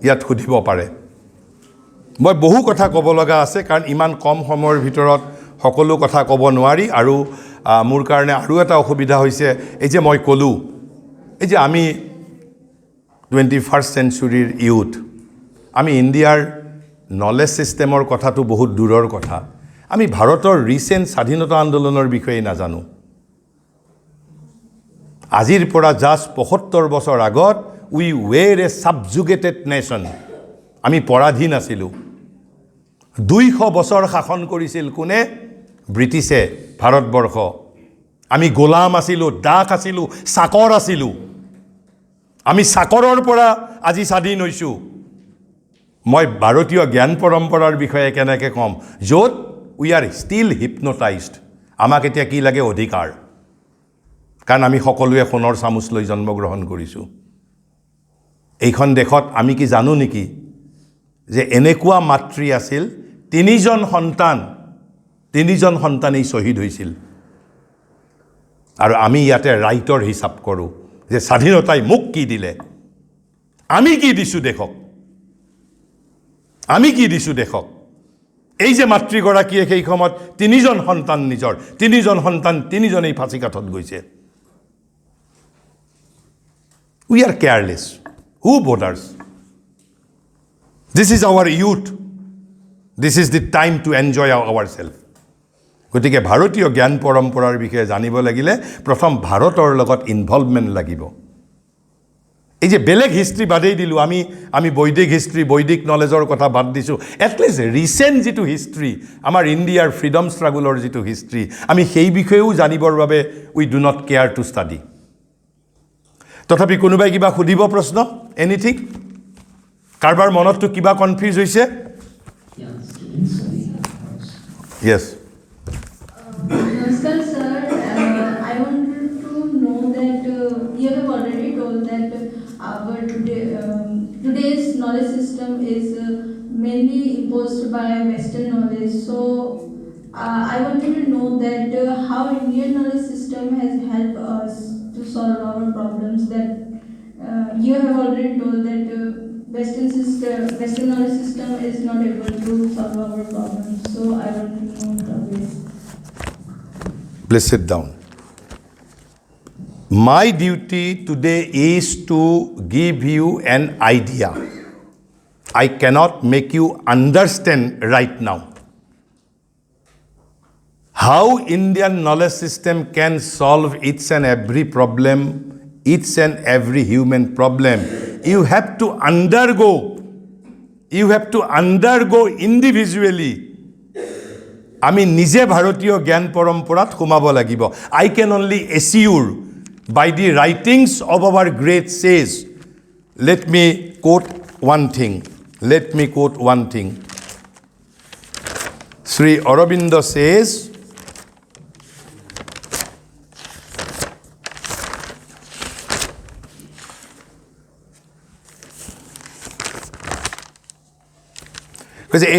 ইয়াত সুধিব পাৰে মই বহু কথা ক'ব লগা আছে কাৰণ ইমান কম সময়ৰ ভিতৰত সকলো কথা ক'ব নোৱাৰি আৰু মোৰ কাৰণে আৰু এটা অসুবিধা হৈছে এই যে মই ক'লো এই যে আমি 21st centuryৰ ইউথ আমি ইণ্ডিয়াৰ নলেজ সিস্টেমৰ কথাটো বহুত দূৰৰ কথা আমি ভাৰতৰ ৰিসেন্ট স্বাধীনতা আন্দোলনৰ বিষয়ে নাজানো আজিৰ পৰা জাস্ট 75 বছৰ আগত we were A subjugated nation আমি পৰাধীন আছিলোঁ 200 বছৰ শাসন কৰিছিল কোনে ব্ৰিটিছে ভাৰতবৰ্ষ আমি গোলাম আছিলোঁ দাস আছিলোঁ চাকৰ আছিলোঁ আমি চাকৰৰ পৰা আজি স্বাধীন হৈছোঁ মই ভাৰতীয় জ্ঞান পৰম্পৰাৰ বিষয়ে কেনেকৈ কম য'ত উই আৰ ষ্টিল হিপনোটাইজড আমাক এতিয়া কি লাগে অধিকাৰ কাৰণ আমি সকলোৱে সোণৰ চামুচ লৈ জন্মগ্ৰহণ কৰিছোঁ এইখন দেশত আমি কি জানো নেকি যে এনেকুৱা মাতৃ আছিল তিনিজন সন্তানেই শ্বহীদ হৈছিল আৰু আমি ইয়াতে ৰাইটৰ হিচাপ কৰোঁ যে স্বাধীনতাই মোক কি দিলে আমি কি দিছোঁ দেশক এই যে মাতৃগৰাকীয়ে সেই সময়ত তিনিজন সন্তান নিজৰ তিনিজনেই ফাঁচি কাঠত গৈছে we are careless who borders this is our youth this is the time to enjoy ourselves গতিকে ভাৰতীয় জ্ঞান পৰম্পৰাৰ বিষয়ে জানিব লাগিলে প্ৰথম ভাৰতৰ লগত ইনভলভমেন্ট লাগিব এই যে বেলেগ হিষ্ট্ৰী বাদেই দিলোঁ আমি বৈদিক হিষ্ট্ৰী বৈদিক নলেজৰ কথা বাদ দিছোঁ এটলিষ্ট ৰিসেন্ট যেটো হিষ্ট্ৰী আমাৰ ইণ্ডিয়াৰ ফ্ৰীডম ষ্ট্ৰাগলৰ যেটো হিষ্ট্ৰী আমি সেই বিষয়েও জানিবৰ বাবে we do not care two study তথাপি কোনোবাই কিবা সুধিব প্ৰশ্ন এনিথিং কাৰবাৰ মনতটো কিবা কনফিউজ হৈছে yes Namaskar sir, I wanted to know that you have already told that our today's knowledge system is mainly imposed by Western knowledge. So I wanted to know that how Indian knowledge system has helped us to solve our problems. That you have already told that Western knowledge system is not able to solve our problems. So I want to know the way. Please sit down. My duty today is to give you an idea. I cannot make you understand right now how Indian knowledge system can solve each and every problem, each and every human problem. You have to undergo individually. আমি নিজে ভাৰতীয় জ্ঞান পৰম্পৰাত সোমাব লাগিব I can only assure by the writings of our great sages let me quote one thing Sri Aurobindo says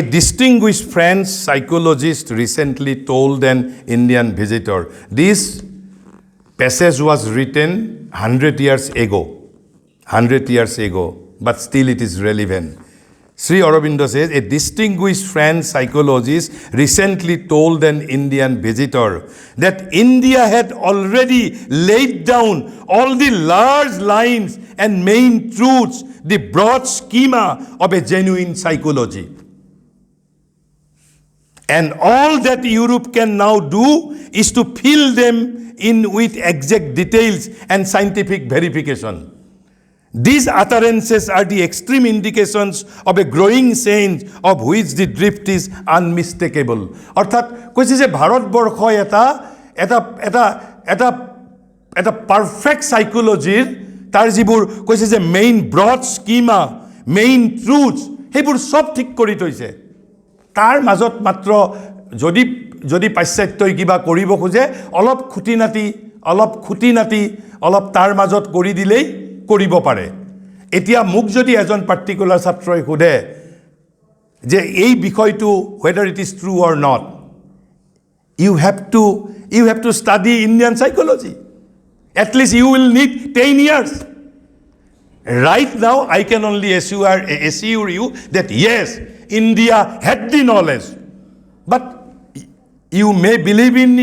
a distinguished French psychologist recently told an Indian visitor, this passage was written 100 years ago, but still it is relevant. Sri Aurobindo says, a distinguished French psychologist recently told an Indian visitor that India had already laid down all the large lines and main truths, the broad schema of a genuine psychology. And all that Europe can now do is to fill them in with exact details and scientific verification. These utterances are the extreme indications of a growing sense of which the drift is unmistakable. অর্থাৎ কৈছে যে ভাৰতবৰ্ষ এটা perfect সাইকোলজিৰ তাৰ যিবোৰ কৈছে যে main broad schema main truth সেইবোৰ সব ঠিক কৰি থৈছে তাৰ মাজত মাত্ৰ যদি পাশ্চাত্যই কিবা কৰিব খোজে অলপ খুঁটিনাটি অলপ তাৰ মাজত কৰি দিলেই কৰিব পাৰে এতিয়া মোক যদি এজন পাৰ্টিকুলাৰ ছাত্ৰই সোধে যে এই বিষয়টো whether it is true or not you have to study Indian psychology at least you will need 10 years Right now, I can only assure you that yes, India had the knowledge. But you may believe in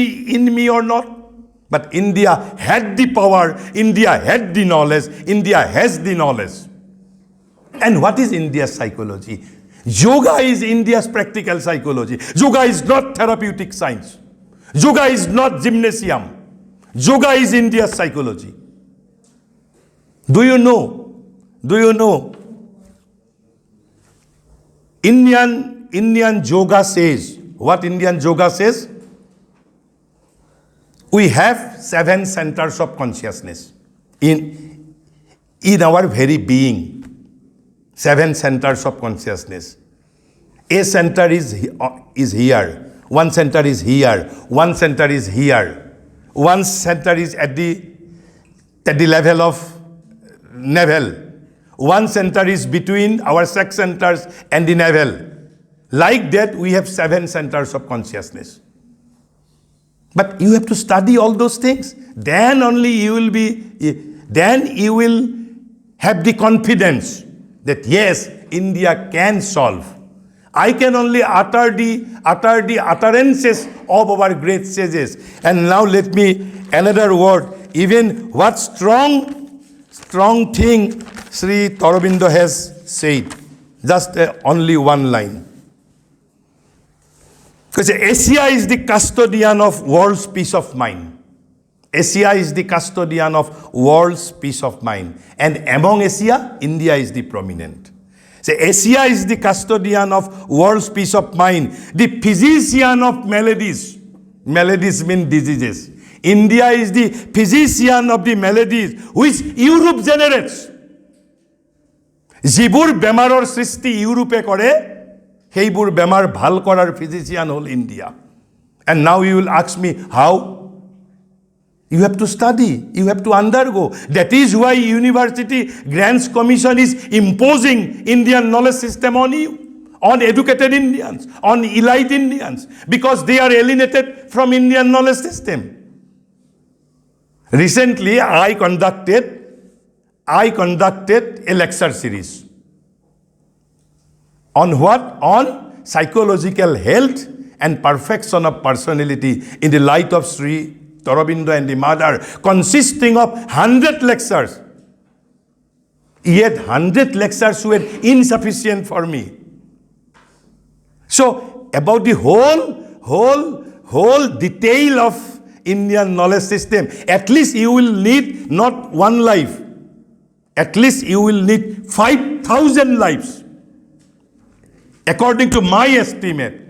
me or not, but India had the power, India had the knowledge, India has the knowledge. And what is India's psychology? Yoga is India's practical psychology. Yoga is not therapeutic science. Yoga is not gymnasium. Yoga is India's psychology. Do you know? Indian yoga says, what Indian yoga says? We have 7 centers of consciousness in our very being. 7 centers of consciousness. A center is here. One center is here. One center is here. One center is at the level of navel. One center is between our sex centers and the navel. Like that, we have 7 centers of consciousness. But you have to study all those things. Then only you will have the confidence that yes, India can solve. I can only utter the utterances of our great sages. And now let me another word. Even what strong thing Sri Aurobindo has said. Just only one line. Because Asia is the custodian of world's peace of mind. Asia is the custodian of world's peace of mind. And among Asia, India is the prominent. So Asia is the custodian of world's peace of mind. The physician of maladies. Maladies mean diseases. India is the physician of the maladies which Europe generates. যিবোৰ বেমাৰৰ সৃষ্টি ইউৰোপে কৰে সেইবোৰ বেমাৰ ভাল কৰাৰ physician হ'ল India and now you will ask me how you have to study, you have to undergo. That is why University Grants Commission is imposing Indian knowledge system on you, on educated Indians, on elite Indians, because they are alienated from Indian knowledge system. Recently I conducted a lecture series. On what? On psychological health and perfection of personality in the light of Sri Aurobindo and the Mother, consisting of 100 lectures. Yet 100 lectures were insufficient for me. So about the whole detail of Indian knowledge system, at least you will need not one life. At least you will need 5,000 lives. According to my estimate,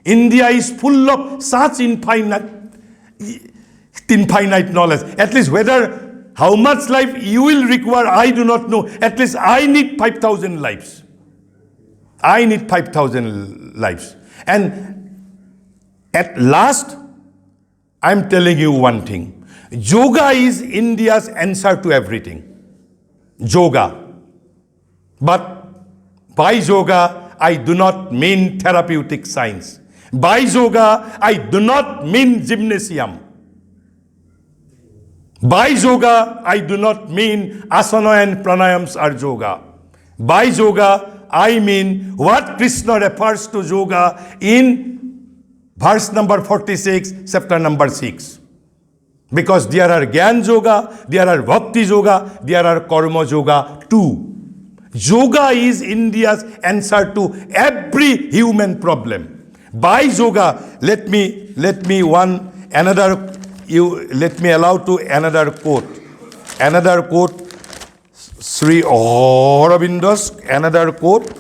India is full of such infinite knowledge. At least how much life you will require, I do not know. At least I need 5,000 lives. I need 5,000 lives. And at last, I'm telling you one thing. Yoga is India's answer to everything. Yoga. But by yoga, I do not mean therapeutic science. By yoga, I do not mean gymnasium. By yoga, I do not mean asana and pranayams are yoga. By yoga, I mean what Krishna refers to yoga in verse number 46, chapter number 6. Because there are Gyan Yoga, there are Bhakti Yoga, there are Karma Yoga too. Yoga is India's answer to every human problem. By yoga, let me allow to another quote. Another quote, Sri Aurobindo's another quote.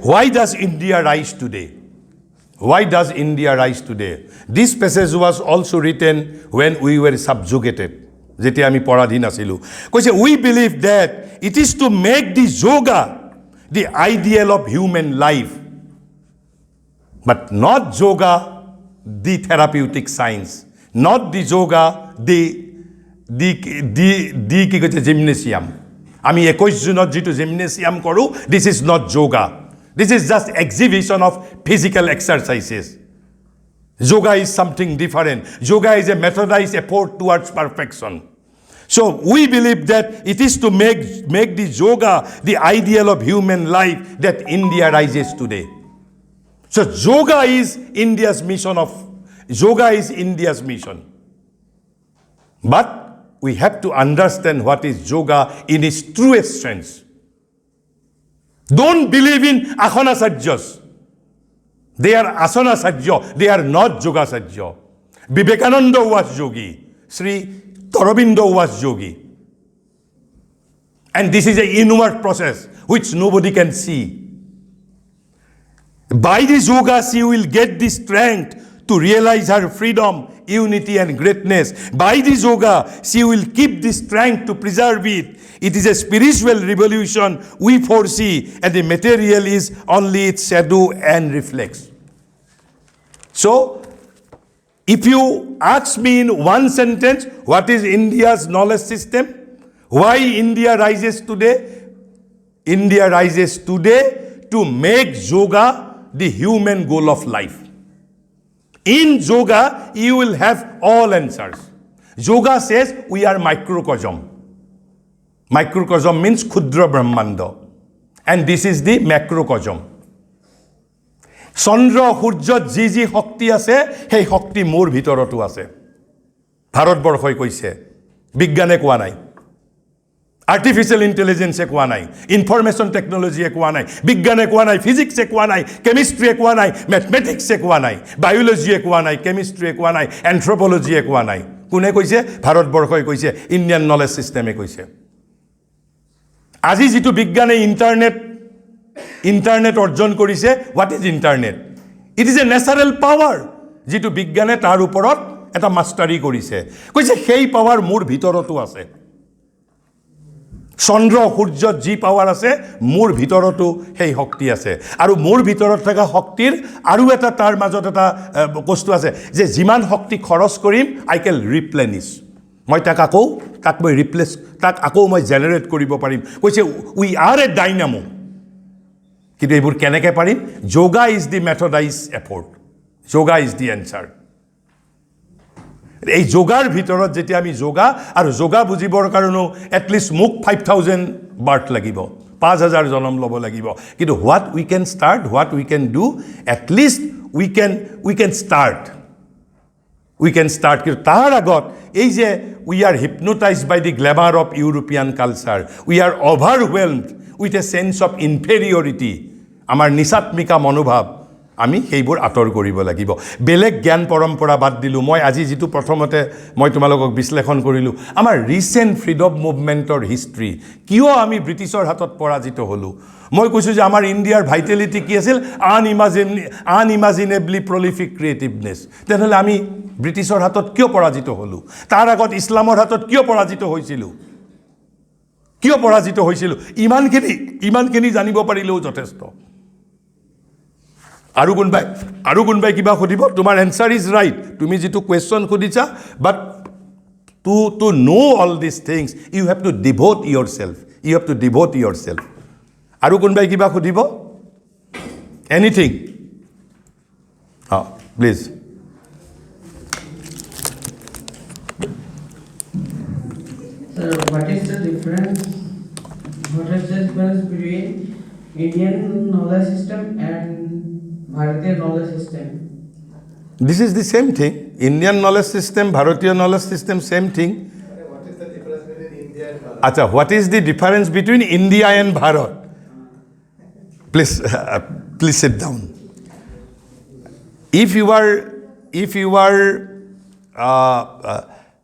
Why does India rise today? Why does India rise today? This passage was also written when we were subjugated. We believe that it is to make the yoga the ideal of human life, but not yoga the therapeutic science, not the yoga দি কি কৈছে gymnasium আমি 21 জুনত যেটো gymnasium কৰো this is not yoga this is just exhibition of physical exercises yoga is something different yoga is a methodized effort towards perfection so we believe that it is to make the yoga the ideal of human life that India rises today so yoga is India's mission but we have to understand what is yoga in its truest sense don't believe in asana saryas they are asana sarya they are not yoga sarya Vivekananda was yogi Sri Aurobindo was yogi and this is a inward process which nobody can see by this yoga she will get the strength to realize her freedom unity and greatness by this yoga she will keep the strength to preserve it it is a spiritual revolution we foresee and the material is only its shadow and reflex so if you ask me in one sentence what is India's knowledge system why India rises today to make yoga the human goal of life in yoga you will have all answers yoga says we are microcosm means khudra brahmanda and this is the macrocosm চন্দ্ৰ সূৰ্যত যি শক্তি আছে সেই শক্তি মোৰ ভিতৰতো আছে ভাৰতবৰ্ষই কৈছে বিজ্ঞানে কোৱা নাই আৰ্টিফিশিয়াল ইন্টেলিজেন্সে কোৱা নাই ইনফৰমেশন টেকনলজিয়ে কোৱা নাই বিজ্ঞানে কোৱা নাই ফিজিক্সে কোৱা নাই কেমিষ্ট্ৰিয়ে কোৱা নাই ম্যাথমেটিক্সে কোৱা নাই বায়োলজিয়ে কোৱা নাই কেমিষ্ট্ৰিয়ে কোৱা নাই এন্থ্ৰোপলজিয়ে কোৱা নাই কোনে কৈছে ভাৰতবৰ্ষই কৈছে ইণ্ডিয়ান নলেজ সিস্টেমে কৈছে আজি যেটো বিজ্ঞানে ইন্টারনেট অর্জন করিছে what is internet it is a natural power যেটো বিজ্ঞানে তার উপরত এটা মাস্টারি করিছে কইছে সেই পাওয়ার মোর ভিতরতো আছে চন্দ্ৰ সূৰ্যত যি পাওয়ার আছে মোর ভিতরতো সেই শক্তি আছে আৰু মোর ভিতৰত থকা শক্তিৰ আৰু এটা তাৰ মাজত এটা বস্তু আছে যে যিমান শক্তি খৰচ কৰিম আই ক্যান রিপ্লেনিশ মই তাক মই রিপ্লেস তাক আকৌ মই জেনারেট কৰিব পাৰিম কইছে উই আর এ ডাইনামো কিন্তু এইবোৰ কেনেকৈ পাৰিম yoga is the methodised effort yoga is the answer এই যোগাৰ ভিতৰত যেতিয়া আমি যোগা আৰু যোগা বুজিবৰ কাৰণে এটলিষ্ট মোক 5000 বাৰ্থ লাগিব 5000 জন্ম ল'ব লাগিব কিন্তু what we can start what we can do at least we can start কিন্তু তাৰ আগত এই যে we are hypnotised by the glamour of European culture we are overwhelmed with a sense of inferiority আমাৰ নিচাত্মিকা মনোভাৱ আমি সেইবোৰ আঁতৰ কৰিব লাগিব বেলেগ জ্ঞান পৰম্পৰা বাদ দিলোঁ মই আজি যেটো প্ৰথমতে মই তোমালোকক বিশ্লেষণ কৰিলোঁ আমাৰ ৰিসেন্ট ফ্ৰীডম মুভমেন্টৰ হিষ্ট্ৰী কিয় আমি ব্ৰিটিছৰ হাতত পৰাজিত হলো মই কৈছোঁ যে আমাৰ ইণ্ডিয়াৰ ভাইটেলিটি কি আছিল আনইমাজিনেবলি প্ৰলিফিক ক্ৰিয়েটিভনেছ তেনেহলে আমি ব্ৰিটিছৰ হাতত কিয় পৰাজিত হলো তাৰ আগত ইছলামৰ হাতত কিয় পৰাজিত হৈছিল ইমানখিনি জানিব পাৰিলেও যথেষ্ট আৰু কোনবাই কিবা খুদিব তোমাৰ এনসাৰ ইজ ৰাইট তুমি যেটো কোৱেশ্চন খুদিছা but to know all these things you have to devote yourself আৰু কোনবাই কিবা খুদিব anything please Sir, what is the difference between Indian knowledge system and Bharatiya knowledge system? This is the same thing. Indian knowledge system, Bharatiya knowledge system, same thing. What is the difference between India and Bharat? Acha, what is the difference between India and Bharat? Please sit down. If you are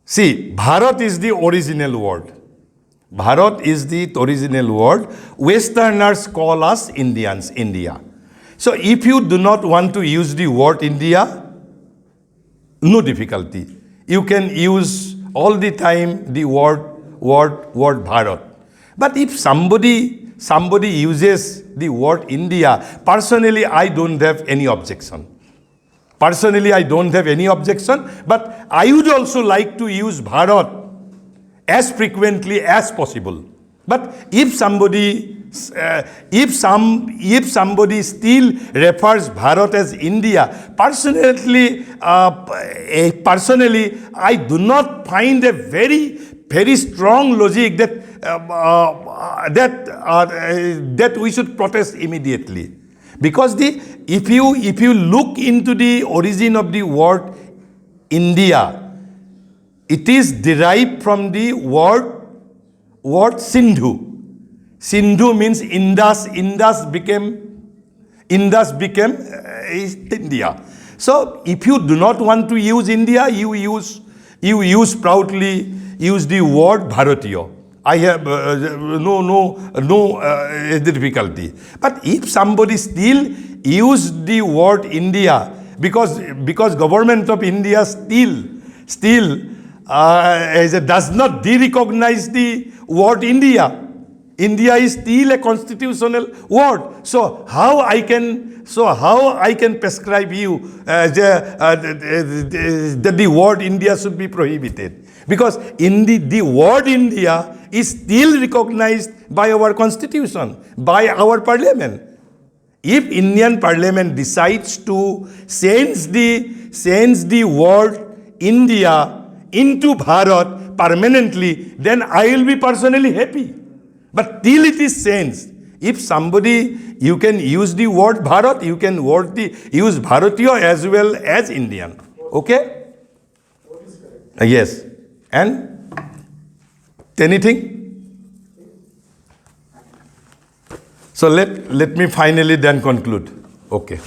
see, Bharat is the original word. Bharat is the original word. Westerners call us Indians, India. So if you do not want to use the word India, no difficulty. You can use all the time the word Bharat. But if somebody uses the word India, personally I don't have any objection. Personally, I don't have any objection, but I would also like to use Bharat as frequently as possible. But if somebody still refers Bharat as India, personally, I do not find a very strong logic that we should protest immediately. Because if you look into the origin of the word India, it is derived from the word Sindhu. Sindhu means Indus. Indus became India. So if you do not want to use India, you proudly use the word Bharatiya. I have no difficulty. But if somebody still use the word India, because government of India still does not de-recognize the word India. India is still a constitutional word. So how I can prescribe you that the word India should be prohibited? Because the word India is still recognized by our constitution, by our parliament. If Indian parliament decides to change the word India into Bharat permanently, then I will be personally happy. But till it is changed, if somebody, you can use the word Bharat, you can use Bharatiya as well as Indian. Okay? Yes. And anything? So let me finally then conclude. Okay.